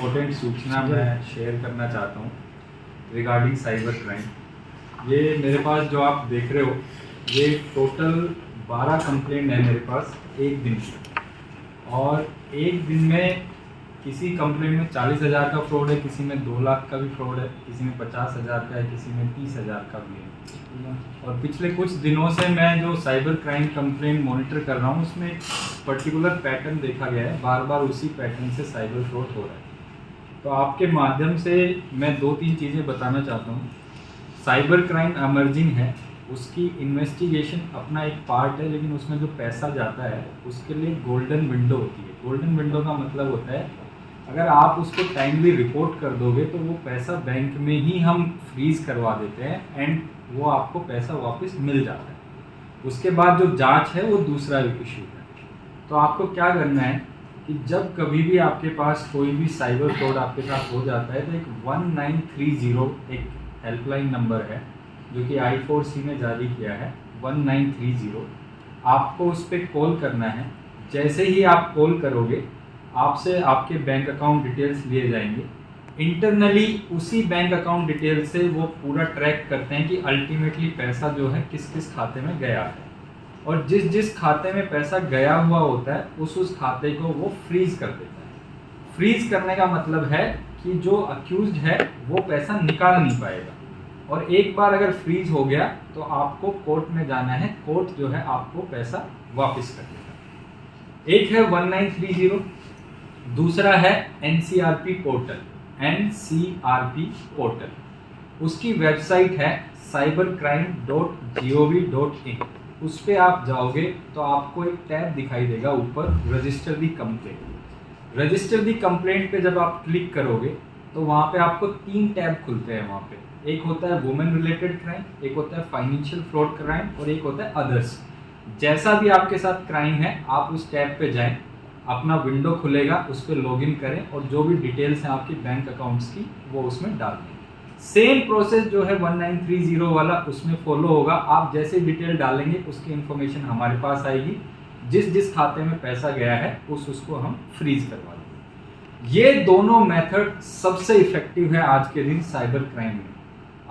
Important सूचना मैं share करना चाहता हूँ रिगार्डिंग साइबर क्राइम। ये मेरे पास जो आप देख रहे हो ये टोटल 12 कंप्लेंट है मेरे पास एक दिन में, और एक दिन में किसी कंप्लेंट में 40,000 का फ्रॉड है, किसी में 2 लाख का भी फ्रॉड है, किसी में 50,000 का है, किसी में 30,000 का भी है। और पिछले कुछ दिनों से मैं जो साइबर क्राइम कंप्लेंट मॉनिटर कर रहा हूँ उसमें एक पर्टिकुलर पैटर्न देखा गया है, बार बार उसी पैटर्न से साइबर फ्रॉड हो रहा है। तो आपके माध्यम से मैं 2-3 चीज़ें बताना चाहता हूँ। साइबर क्राइम एमर्जिंग है, उसकी इन्वेस्टिगेशन अपना एक पार्ट है, लेकिन उसमें जो पैसा जाता है उसके लिए गोल्डन विंडो होती है। गोल्डन विंडो का मतलब होता है अगर आप उसको टाइमली रिपोर्ट कर दोगे तो वो पैसा बैंक में ही हम फ्रीज करवा देते हैं एंड वो आपको पैसा वापस मिल जाता है। उसके बाद जो जांच है वो दूसरा इशू है। तो आपको क्या करना है कि जब कभी भी आपके पास कोई भी साइबर फ्रॉड आपके साथ हो जाता है तो एक 1930 एक हेल्पलाइन नंबर है जो कि I4C ने जारी किया है, 1930। आपको उस पर कॉल करना है। जैसे ही आप कॉल करोगे आपसे आपके बैंक अकाउंट डिटेल्स लिए जाएंगे। इंटरनली उसी बैंक अकाउंट डिटेल से वो पूरा ट्रैक करते हैं कि अल्टीमेटली पैसा जो है किस किस खाते में गया है, और जिस जिस खाते में पैसा गया हुआ होता है उस खाते को वो फ्रीज कर देता है। फ्रीज करने का मतलब है कि जो अक्यूज्ड है वो पैसा निकाल नहीं पाएगा, और एक बार अगर फ्रीज हो गया तो आपको कोर्ट में जाना है, कोर्ट जो है आपको पैसा वापस कर देगा। एक है 1930, दूसरा है NCRP पोर्टल, NCRP पोर्टल। उसकी वेबसाइट है cybercrime.gov.in। उस पर आप जाओगे तो आपको एक टैब दिखाई देगा ऊपर, रजिस्टर दी कंप्लेंट। रजिस्टर दी कंप्लेंट पे जब आप क्लिक करोगे तो वहाँ पे आपको 3 टैब खुलते हैं। वहाँ पे एक होता है वुमेन रिलेटेड क्राइम, एक होता है फाइनेंशियल फ्रॉड क्राइम, और एक होता है अदर्स। जैसा भी आपके साथ क्राइम है आप उस टैब पे जाएं, अपना विंडो खुलेगा, उस पर लॉगिन करें और जो भी डिटेल्स हैं आपकी बैंक अकाउंट्स की वो उसमें डाल दें। सेम प्रोसेस जो है 1930 वाला उसमें फॉलो होगा। आप जैसे डिटेल डालेंगे उसकी इन्फॉर्मेशन हमारे पास आएगी, जिस जिस खाते में पैसा गया है उसको हम फ्रीज करवा देंगे। ये दोनों मेथड सबसे इफेक्टिव है आज के दिन साइबर क्राइम में।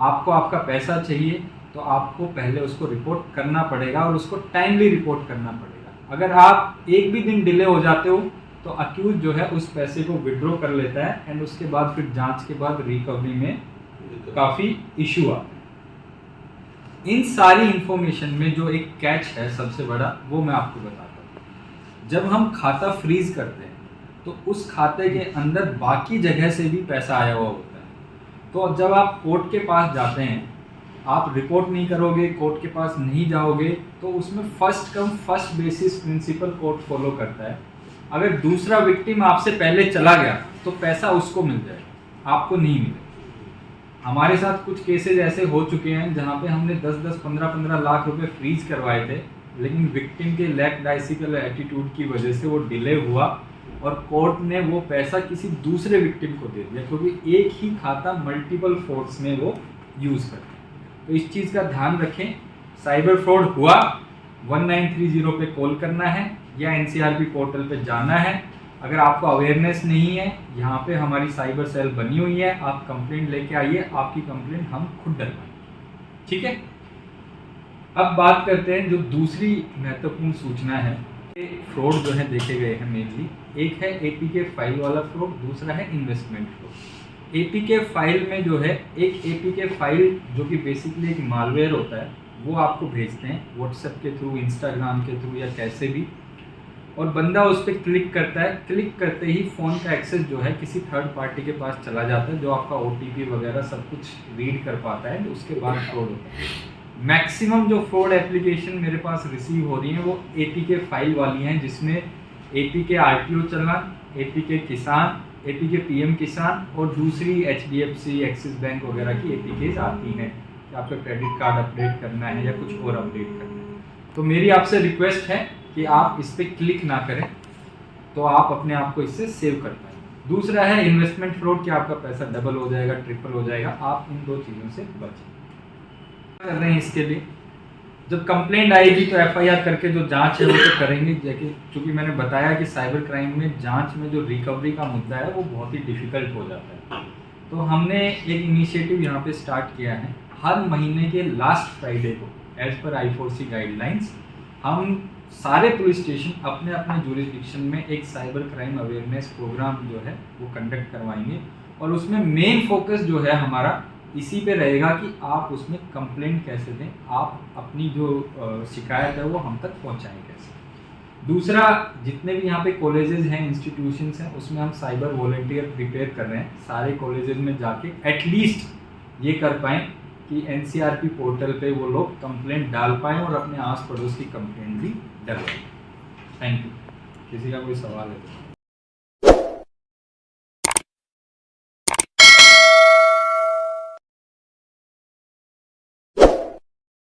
आपको आपका पैसा चाहिए तो आपको पहले उसको रिपोर्ट करना पड़ेगा, और उसको टाइमली रिपोर्ट करना पड़ेगा। अगर आप एक भी दिन डिले हो जाते हो तो अक्यूज जो है उस पैसे को विड्रॉ कर लेता है, एंड उसके बाद फिर जांच के बाद रिकवरी में काफ़ी इशू आते हैं। इन सारी इंफॉर्मेशन में जो एक कैच है सबसे बड़ा, वो मैं आपको बताता हूँ। जब हम खाता फ्रीज करते हैं तो उस खाते के अंदर बाकी जगह से भी पैसा आया हुआ होता है। तो जब आप कोर्ट के पास जाते हैं, आप रिपोर्ट नहीं करोगे, कोर्ट के पास नहीं जाओगे, तो उसमें first come first basis principle court follow करता है। अगर दूसरा विक्टिम आपसे पहले चला गया तो पैसा उसको मिल जाएगा, आपको नहीं मिलेगा। हमारे साथ कुछ केसेज ऐसे हो चुके हैं जहाँ पे हमने 10-10, 15-15 लाख रुपए फ्रीज करवाए थे, लेकिन विक्टिम के लैकडाइसिकल एटीट्यूड की वजह से वो डिले हुआ और कोर्ट ने वो पैसा किसी दूसरे विक्टिम को दे दिया, क्योंकि एक ही खाता मल्टीपल फ्रॉड्स में वो यूज़ करते हैं। तो इस चीज़ का ध्यान रखें। साइबर फ्रॉड हुआ 1930 पे कॉल करना है या NCRP पोर्टल पे जाना है। अगर आपको अवेयरनेस नहीं है, यहाँ पे हमारी साइबर सेल बनी हुई है, आप कंप्लेंट लेके आइए, आपकी कंप्लेंट हम खुद डलवाएंगे। ठीक है, अब बात करते हैं जो दूसरी महत्वपूर्ण सूचना है। फ्रॉड जो है देखे गए हैं मेनली, एक है APK फाइल वाला फ्रॉड, दूसरा है इन्वेस्टमेंट फ्रॉड। APK फाइल में जो है, एक APK फाइल जो कि बेसिकली एक मालवेयर होता है, वो आपको भेजते हैं व्हाट्सएप के थ्रू, इंस्टाग्राम के थ्रू या कैसे भी, और बंदा उस पर क्लिक करता है। क्लिक करते ही फ़ोन का एक्सेस जो है किसी थर्ड पार्टी के पास चला जाता है, जो आपका OTP वगैरह सब कुछ रीड कर पाता है, उसके बाद फ्रॉड होता है। मैक्सिमम जो फ्रॉड एप्लीकेशन मेरे पास रिसीव हो रही हैं वो APK फाइल वाली हैं, जिसमें APK RTO चालान, APK किसान, APK PM किसान और दूसरी HDFC, एक्सिस बैंक वगैरह की APKs आती हैं कि आपका क्रेडिट कार्ड अपडेट करना है या कुछ और अपडेट करना है। तो मेरी आपसे रिक्वेस्ट है कि आप इस पर क्लिक ना करें, तो आप अपने आप को इससे सेव कर पाएंगे। दूसरा है इन्वेस्टमेंट फ्रॉड, कि आपका पैसा डबल हो जाएगा, ट्रिपल हो जाएगा। आप इन 2 चीज़ों से बचें। कर रहे हैं इसके लिए जब कंप्लेंट आएगी तो एफआईआर करके जो जांच है वो तो करेंगे, जैसे चूँकि मैंने बताया कि साइबर क्राइम में जांच में जो रिकवरी का मुद्दा है वो बहुत ही डिफ़िकल्ट हो जाता है। तो हमने एक इनिशिएटिव यहाँ पे स्टार्ट किया है, हर महीने के लास्ट फ्राइडे को एज पर I4C गाइडलाइंस हम सारे पुलिस स्टेशन अपने अपने जुरिस्डिक्शन में एक साइबर क्राइम अवेयरनेस प्रोग्राम जो है वो कंडक्ट करवाएंगे, और उसमें मेन फोकस जो है हमारा इसी पे रहेगा कि आप उसमें कंप्लेंट कैसे दें, आप अपनी जो शिकायत है वो हम तक पहुंचाएं कैसे। दूसरा, जितने भी यहाँ पे कॉलेजेस हैं, इंस्टीट्यूशंस हैं, उसमें हम साइबर वॉलंटियर प्रिपेयर कर रहे हैं, सारे कॉलेजेस में जाके एटलीस्ट ये कर पाएँ कि NCRP पोर्टल पे वो लोग कंप्लेंट डाल पाएँ और अपने आस पड़ोस की कंप्लेंट भी डलवाएं। Thank you. किसी का कोई सवाल है?